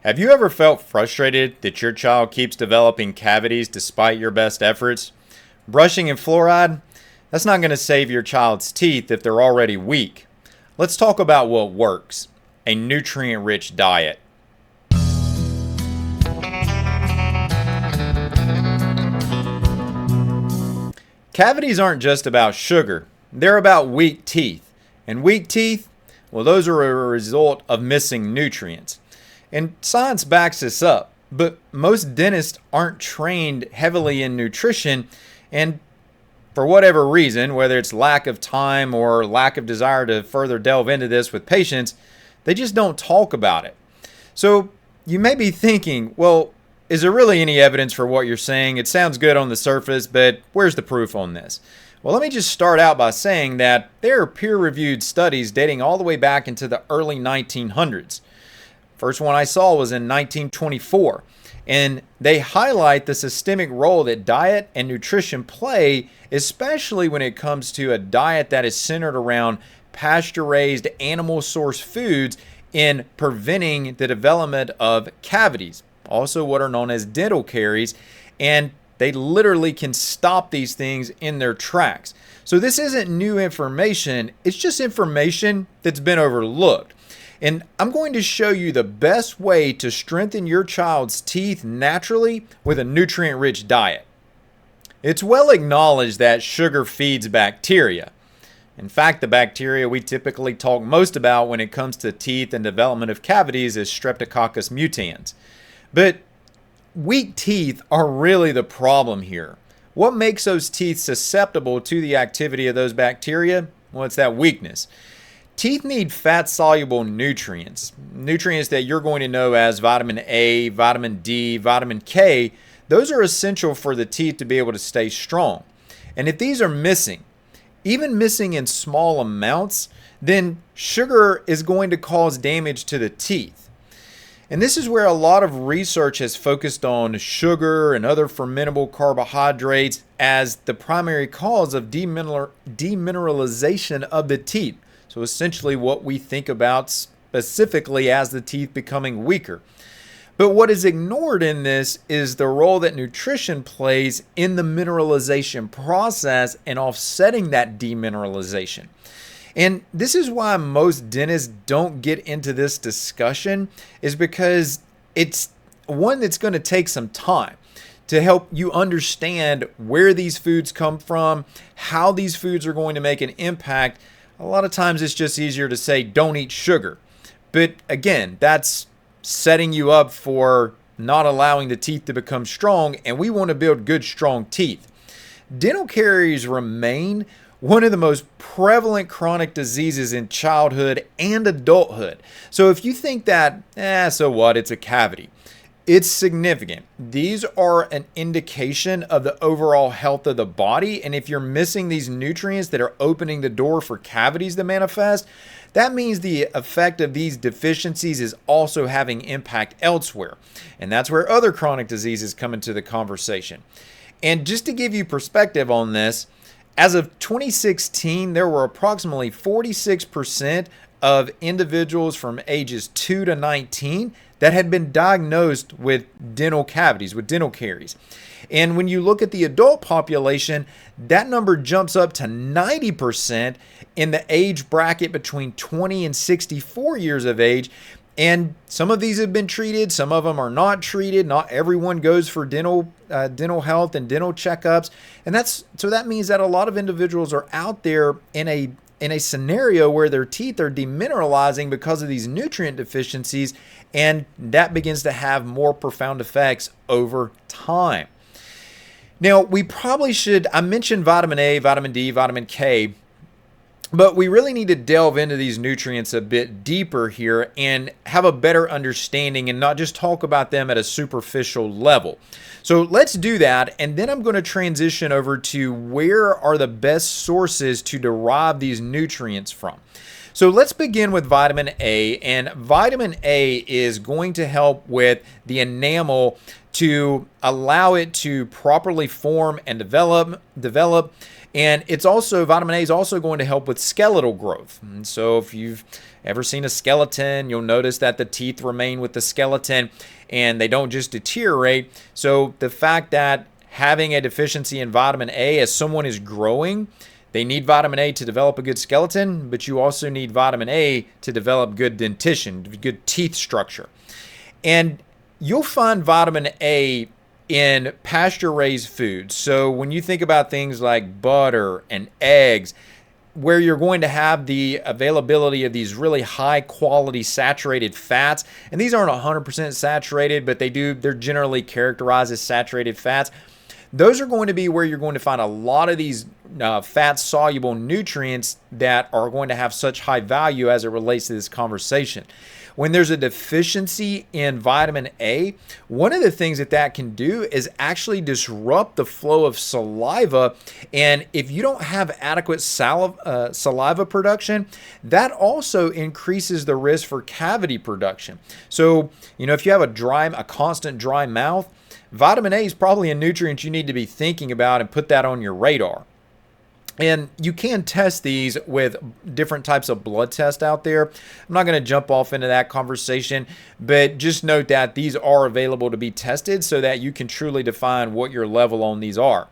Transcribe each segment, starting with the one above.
Have you ever felt frustrated that your child keeps developing cavities despite your best efforts? Brushing and fluoride? That's not going to save your child's teeth if they're already weak. Let's talk about what works: a nutrient rich diet. Cavities aren't just about sugar, they're about weak teeth. And weak teeth, well, those are a result of missing nutrients. And science backs this up, but most dentists aren't trained heavily in nutrition, and for whatever reason, whether it's lack of time or lack of desire to further delve into this with patients, they just don't talk about it. So you may be thinking, well, is there really any evidence for what you're saying? It sounds good on the surface, but where's the proof on this? Well, let me just start out by saying that there are peer-reviewed studies dating all the way back into the early 1900s. First one I saw was in 1924, and they highlight the systemic role that diet and nutrition play, especially when it comes to a diet that is centered around pasture-raised animal source foods in preventing the development of cavities, also what are known as dental caries, and they literally can stop these things in their tracks. So this isn't new information, it's just information that's been overlooked. And I'm going to show you the best way to strengthen your child's teeth naturally with a nutrient-rich diet. It's well acknowledged that sugar feeds bacteria. In fact, the bacteria we typically talk most about when it comes to teeth and development of cavities is Streptococcus mutans. But weak teeth are really the problem here. What makes those teeth susceptible to the activity of those bacteria? Well, it's that weakness. Teeth need fat-soluble nutrients that you're going to know as vitamin A, vitamin D, vitamin K. Those are essential for the teeth to be able to stay strong. And if these are missing, even missing in small amounts, then sugar is going to cause damage to the teeth. And this is where a lot of research has focused on sugar and other fermentable carbohydrates as the primary cause of demineralization of the teeth. So essentially what we think about specifically as the teeth becoming weaker. But what is ignored in this is the role that nutrition plays in the mineralization process and offsetting that demineralization. And this is why most dentists don't get into this discussion, is because it's one that's going to take some time to help you understand where these foods come from, how these foods are going to make an impact. A lot of times it's just easier to say, don't eat sugar. But again, that's setting you up for not allowing the teeth to become strong, and we want to build good, strong teeth. Dental caries remain one of the most prevalent chronic diseases in childhood and adulthood. So if you think that, so what, it's a cavity, it's significant. These are an indication of the overall health of the body. And if you're missing these nutrients that are opening the door for cavities to manifest, that means the effect of these deficiencies is also having impact elsewhere. And that's where other chronic diseases come into the conversation. And just to give you perspective on this, as of 2016, there were approximately 46% of individuals from ages 2 to 19 that had been diagnosed with dental cavities, with dental caries. And when you look at the adult population, that number jumps up to 90% in the age bracket between 20 and 64 years of age. And some of these have been treated, some of them are not treated. Not everyone goes for dental health and dental checkups. And that means that a lot of individuals are out there in a scenario where their teeth are demineralizing because of these nutrient deficiencies, and that begins to have more profound effects over time. Now, we probably should, I mentioned vitamin A, vitamin D, vitamin K, but we really need to delve into these nutrients a bit deeper here and have a better understanding and not just talk about them at a superficial level. So let's do that, and then I'm going to transition over to where are the best sources to derive these nutrients from. So let's begin with vitamin A, and vitamin A is going to help with the enamel to allow it to properly form and develop. And it's also, vitamin A is also going to help with skeletal growth. And so if you've ever seen a skeleton, you'll notice that the teeth remain with the skeleton and they don't just deteriorate. So the fact that having a deficiency in vitamin A as someone is growing, they need vitamin A to develop a good skeleton, but you also need vitamin A to develop good dentition, good teeth structure. And you'll find vitamin A in pasture-raised foods. So when you think about things like butter and eggs, where you're going to have the availability of these really high quality saturated fats, and these aren't 100% saturated, but they're generally characterized as saturated fats. Those are going to be where you're going to find a lot of these fat-soluble nutrients that are going to have such high value as it relates to this conversation. When there's a deficiency in vitamin A, one of the things that can do is actually disrupt the flow of saliva. And if you don't have adequate saliva production, that also increases the risk for cavity production. So, if you have a constant dry mouth, vitamin A is probably a nutrient you need to be thinking about and put that on your radar. And you can test these with different types of blood tests out there. I'm not going to jump off into that conversation, but just note that these are available to be tested so that you can truly define what your level on these are,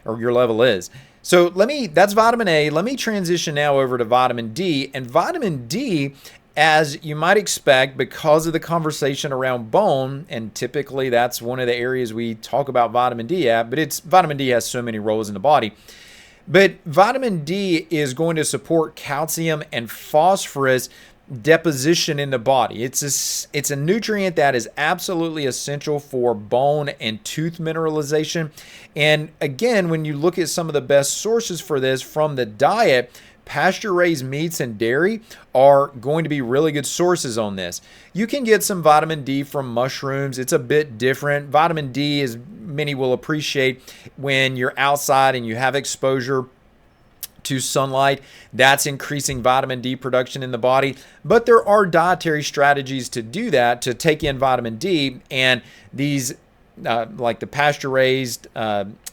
or your level is. So that's vitamin A. Let me transition now over to vitamin D. And vitamin D, as you might expect, because of the conversation around bone, and typically that's one of the areas we talk about vitamin D at, but vitamin D has so many roles in the body. But vitamin D is going to support calcium and phosphorus deposition in the body. It's a nutrient that is absolutely essential for bone and tooth mineralization. And again, when you look at some of the best sources for this from the diet, pasture-raised meats and dairy are going to be really good sources on this. You can get some vitamin D from mushrooms. It's a bit different. Vitamin D, as many will appreciate, when you're outside and you have exposure to sunlight, that's increasing vitamin D production in the body. But there are dietary strategies to do that, to take in vitamin D, and these like the pasture-raised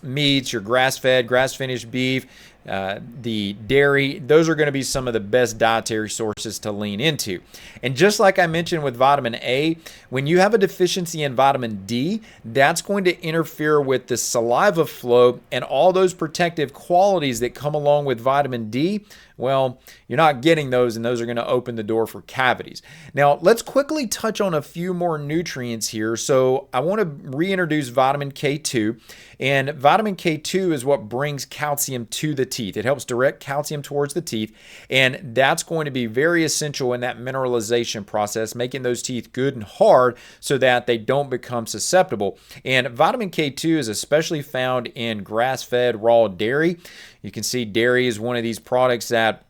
meats, your grass-fed, grass-finished beef, the dairy, those are going to be some of the best dietary sources to lean into. And just like I mentioned with vitamin A, when you have a deficiency in vitamin D, that's going to interfere with the saliva flow and all those protective qualities that come along with vitamin D. Well, you're not getting those, and those are going to open the door for cavities. Now, let's quickly touch on a few more nutrients here. So I want to reintroduce vitamin K2, and vitamin K2 is what brings calcium to the teeth. It helps direct calcium towards the teeth, and that's going to be very essential in that mineralization process, making those teeth good and hard so that they don't become susceptible. And vitamin K2 is especially found in grass-fed raw dairy. You can see dairy is one of these products that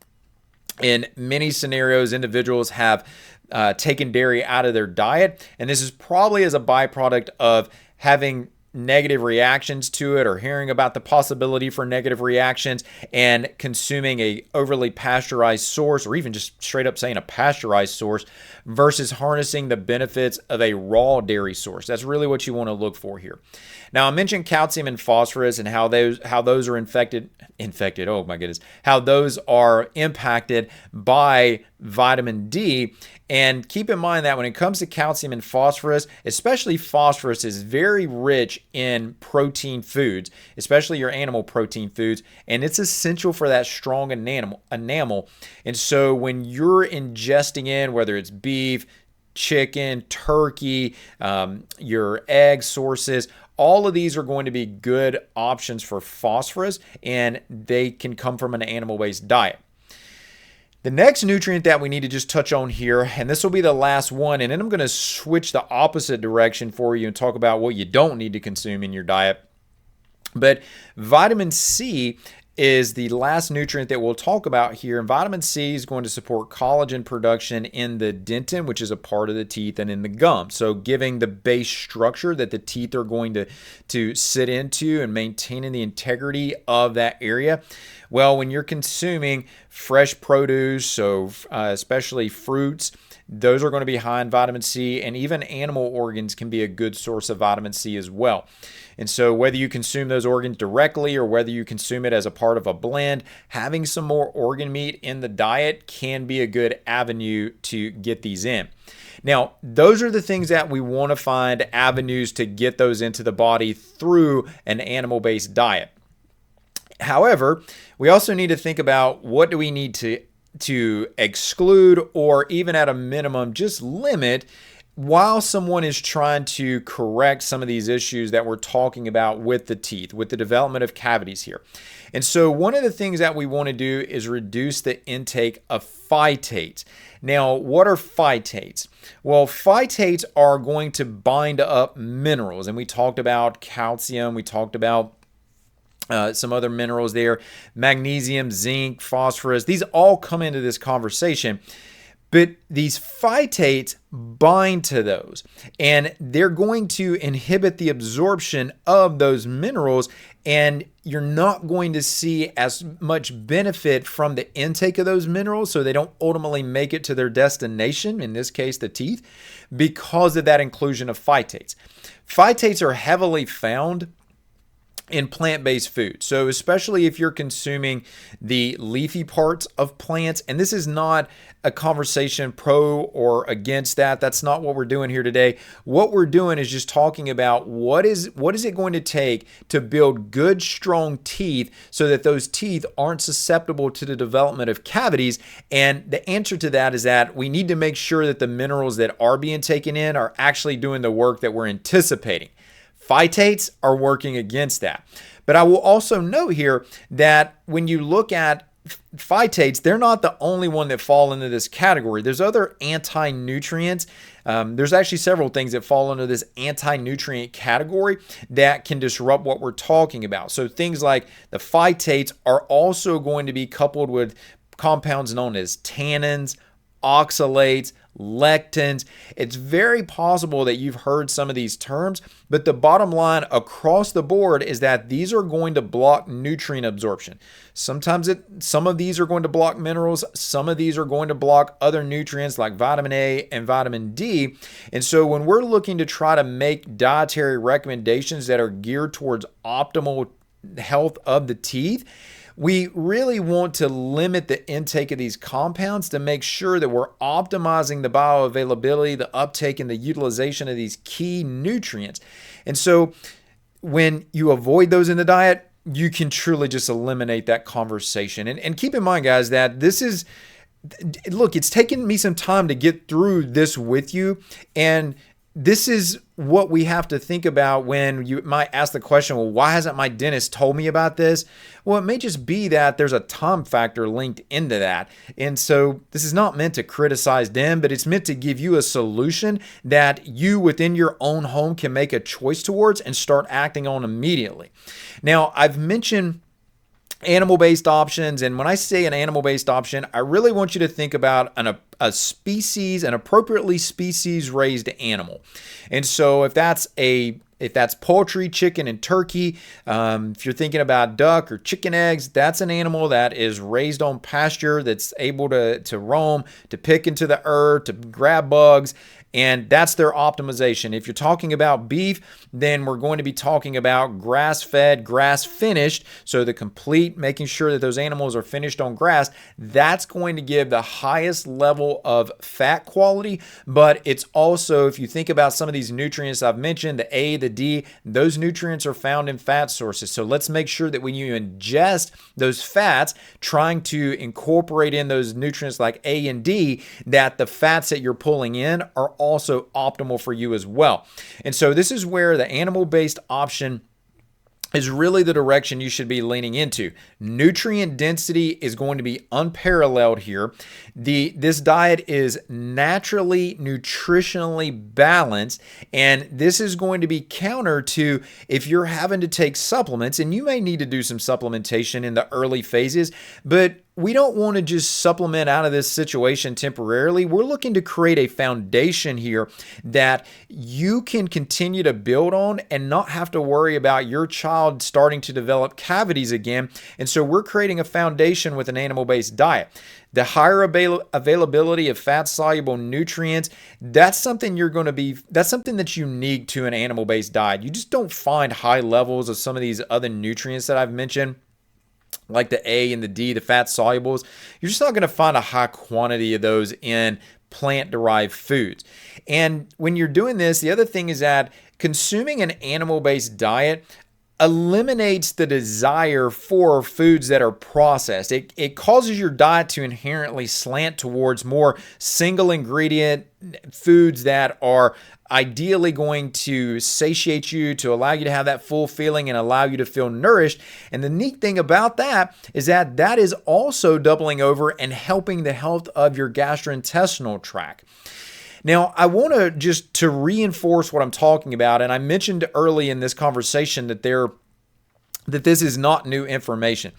in many scenarios individuals have taken dairy out of their diet, and this is probably as a byproduct of having negative reactions to it, or hearing about the possibility for negative reactions and consuming a overly pasteurized source, or even just straight up saying a pasteurized source, versus harnessing the benefits of a raw dairy source. That's really what you want to look for here. Now, I mentioned calcium and phosphorus and how those are oh my goodness, how those are impacted by vitamin D. And keep in mind that when it comes to calcium and phosphorus, especially phosphorus is very rich in protein foods, especially your animal protein foods, and it's essential for that strong enamel. And so when you're ingesting in, whether it's beef, chicken, turkey, your egg sources, all of these are going to be good options for phosphorus, and they can come from an animal-based diet. The next nutrient that we need to just touch on here, and this will be the last one, and then I'm going to switch the opposite direction for you and talk about what you don't need to consume in your diet. But vitamin C is the last nutrient that we'll talk about here. And vitamin C is going to support collagen production in the dentin, which is a part of the teeth, and in the gum. So giving the base structure that the teeth are going to sit into and maintaining the integrity of that area. Well, when you're consuming fresh produce, so especially fruits, those are going to be high in vitamin C, and even animal organs can be a good source of vitamin C as well. And so whether you consume those organs directly or whether you consume it as a part of a blend, having some more organ meat in the diet can be a good avenue to get these in. Now, those are the things that we want to find avenues to get those into the body through an animal-based diet. However, we also need to think about what do we need to exclude, or even at a minimum just limit, while someone is trying to correct some of these issues that we're talking about with the teeth, with the development of cavities here. And so one of the things that we want to do is reduce the intake of phytates. Now, what are phytates? Well, phytates are going to bind up minerals, and we talked about calcium, we talked about some other minerals there, magnesium, zinc, phosphorus. These all come into this conversation. But these phytates bind to those, and they're going to inhibit the absorption of those minerals, and you're not going to see as much benefit from the intake of those minerals, so they don't ultimately make it to their destination, in this case the teeth, because of that inclusion of phytates. Phytates are heavily found in plant-based food. So especially if you're consuming the leafy parts of plants, and this is not a conversation pro or against that. That's not what we're doing here today. What we're doing is just talking about what is it going to take to build good, strong teeth so that those teeth aren't susceptible to the development of cavities. And the answer to that is that we need to make sure that the minerals that are being taken in are actually doing the work that we're anticipating. Phytates are working against that. But I will also note here that when you look at phytates, they're not the only one that fall into this category. There's other anti-nutrients. There's actually several things that fall into this anti-nutrient category that can disrupt what we're talking about. So things like the phytates are also going to be coupled with compounds known as tannins, oxalates, lectins. It's very possible that you've heard some of these terms, but the bottom line across the board is that these are going to block nutrient absorption. Some of these are going to block minerals, some of these are going to block other nutrients like vitamin A and vitamin D. And so when we're looking to try to make dietary recommendations that are geared towards optimal health of the teeth, we really want to limit the intake of these compounds to make sure that we're optimizing the bioavailability, the uptake, and the utilization of these key nutrients. And so when you avoid those in the diet, you can truly just eliminate that conversation. And keep in mind, guys, that look, it's taken me some time to get through this with you, and this is what we have to think about when you might ask the question, well, why hasn't my dentist told me about this? Well, it may just be that there's a time factor linked into that. And so this is not meant to criticize them, but it's meant to give you a solution that you within your own home can make a choice towards and start acting on immediately. Now, I've mentioned animal-based options, and when I say an animal-based option, I really want you to think about a species, an appropriately species-raised animal. And so if that's poultry, chicken, and turkey, if you're thinking about duck or chicken eggs, that's an animal that is raised on pasture, that's able to roam, to pick into the earth, to grab bugs, and that's their optimization. If you're talking about beef, then we're going to be talking about grass-fed, grass-finished, so the complete making sure that those animals are finished on grass. That's going to give the highest level of fat quality, but it's also, if you think about some of these nutrients I've mentioned, the A, the D, those nutrients are found in fat sources. So let's make sure that when you ingest those fats, trying to incorporate in those nutrients like A and D, that the fats that you're pulling in are also optimal for you as well. And so this is where the animal-based option is really the direction you should be leaning into. Nutrient density is going to be unparalleled here. This diet is naturally, nutritionally balanced, and this is going to be counter to if you're having to take supplements, and you may need to do some supplementation in the early phases, but we don't want to just supplement out of this situation temporarily. We're looking to create a foundation here that you can continue to build on and not have to worry about your child starting to develop cavities again. And so we're creating a foundation with an animal-based diet. The higher availability of fat-soluble nutrients, that's something that's unique to an animal-based diet. You just don't find high levels of some of these other nutrients that I've mentioned, like the A and the D, the fat solubles. You're just not going to find a high quantity of those in plant-derived foods. And when you're doing this, the other thing is that consuming an animal-based diet eliminates the desire for foods that are processed. It causes your diet to inherently slant towards more single ingredient foods that are ideally going to satiate you, to allow you to have that full feeling and allow you to feel nourished. And the neat thing about that is that that is also doubling over and helping the health of your gastrointestinal tract. Now, I want to just to reinforce what I'm talking about, and I mentioned early in this conversation that this is not new information.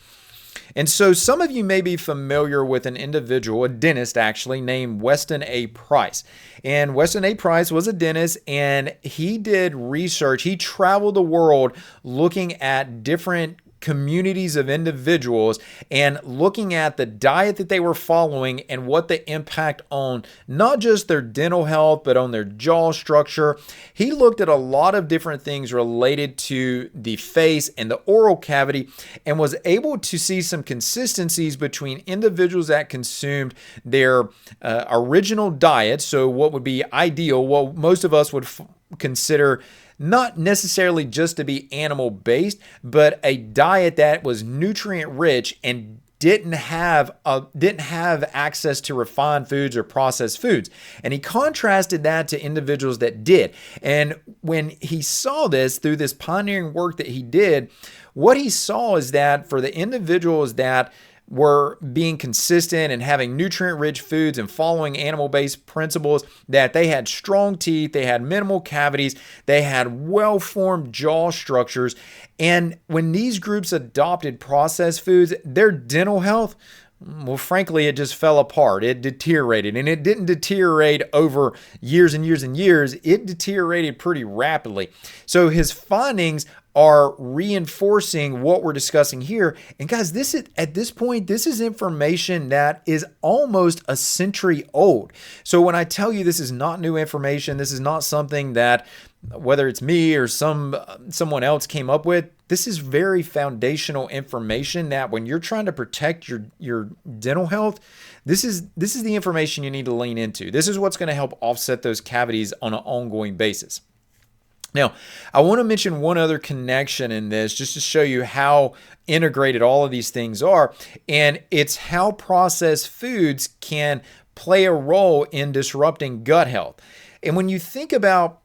And so some of you may be familiar with an individual, a dentist actually, named Weston A. Price. And Weston A. Price was a dentist, and he did research. He traveled the world looking at different communities of individuals and looking at the diet that they were following and what the impact on not just their dental health, but on their jaw structure. He looked at a lot of different things related to the face and the oral cavity and was able to see some consistencies between individuals that consumed their original diet. So what would be ideal, what most of us would consider not necessarily just to be animal-based, but a diet that was nutrient-rich and didn't have access to refined foods or processed foods. And he contrasted that to individuals that did. And when he saw this through this pioneering work that he did, what he saw is that for the individuals that were being consistent and having nutrient-rich foods and following animal-based principles, that they had strong teeth, they had minimal cavities, they had well-formed jaw structures. And when these groups adopted processed foods, their dental health, well, frankly, it just fell apart. It deteriorated, and it didn't deteriorate over years and years and years. It deteriorated pretty rapidly. So his findings are reinforcing what we're discussing here. And guys, this is at this point, this is information that is almost a century old. So when I tell you this is not new information, this is not something that whether it's me or someone else came up with, this is very foundational information that when you're trying to protect your dental health, this is the information you need to lean into. This is what's going to help offset those cavities on an ongoing basis. Now, I want to mention one other connection in this just to show you how integrated all of these things are, and it's how processed foods can play a role in disrupting gut health. And when you think about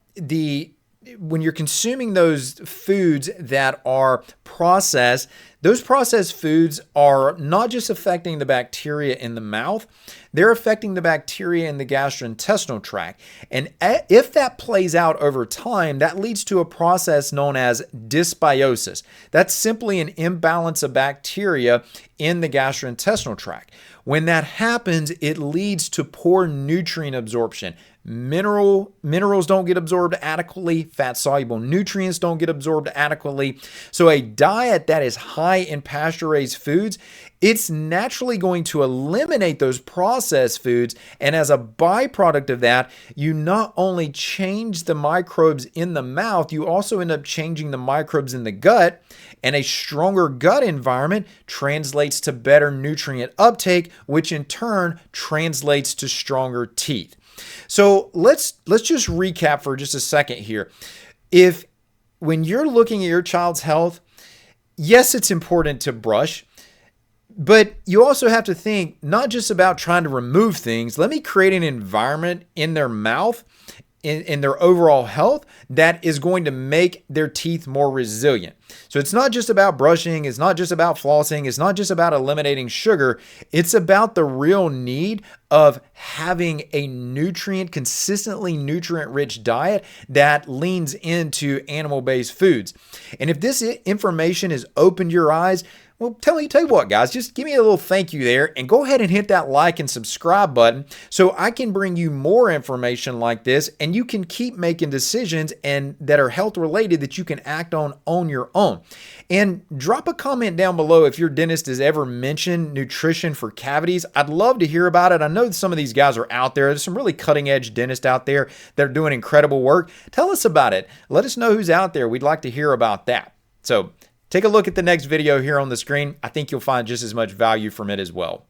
when you're consuming those foods that are processed, those processed foods are not just affecting the bacteria in the mouth, they're affecting the bacteria in the gastrointestinal tract. And if that plays out over time, that leads to a process known as dysbiosis. That's simply an imbalance of bacteria in the gastrointestinal tract. When that happens, it leads to poor nutrient absorption. Minerals don't get absorbed adequately. Fat-soluble nutrients don't get absorbed adequately. So a diet that is high in pasture-raised foods, it's naturally going to eliminate those processed foods. And as a byproduct of that, you not only change the microbes in the mouth, you also end up changing the microbes in the gut. And a stronger gut environment translates to better nutrient uptake, which in turn translates to stronger teeth. So let's just recap for just a second here. When you're looking at your child's health, yes, it's important to brush, but you also have to think not just about trying to remove things. Let me create an environment in their mouth, in their overall health, that is going to make their teeth more resilient. So it's not just about brushing, it's not just about flossing, it's not just about eliminating sugar. It's about the real need of having a consistently nutrient-rich diet that leans into animal-based foods. And if this information has opened your eyes, Well, tell you what, guys, just give me a little thank you there and go ahead and hit that like and subscribe button so I can bring you more information like this and you can keep making decisions and that are health related that you can act on your own. And drop a comment down below if your dentist has ever mentioned nutrition for cavities. I'd love to hear about it. I know some of these guys are out there. There's some really cutting edge dentists out there that are doing incredible work. Tell us about it. Let us know who's out there. We'd like to hear about that. So take a look at the next video here on the screen. I think you'll find just as much value from it as well.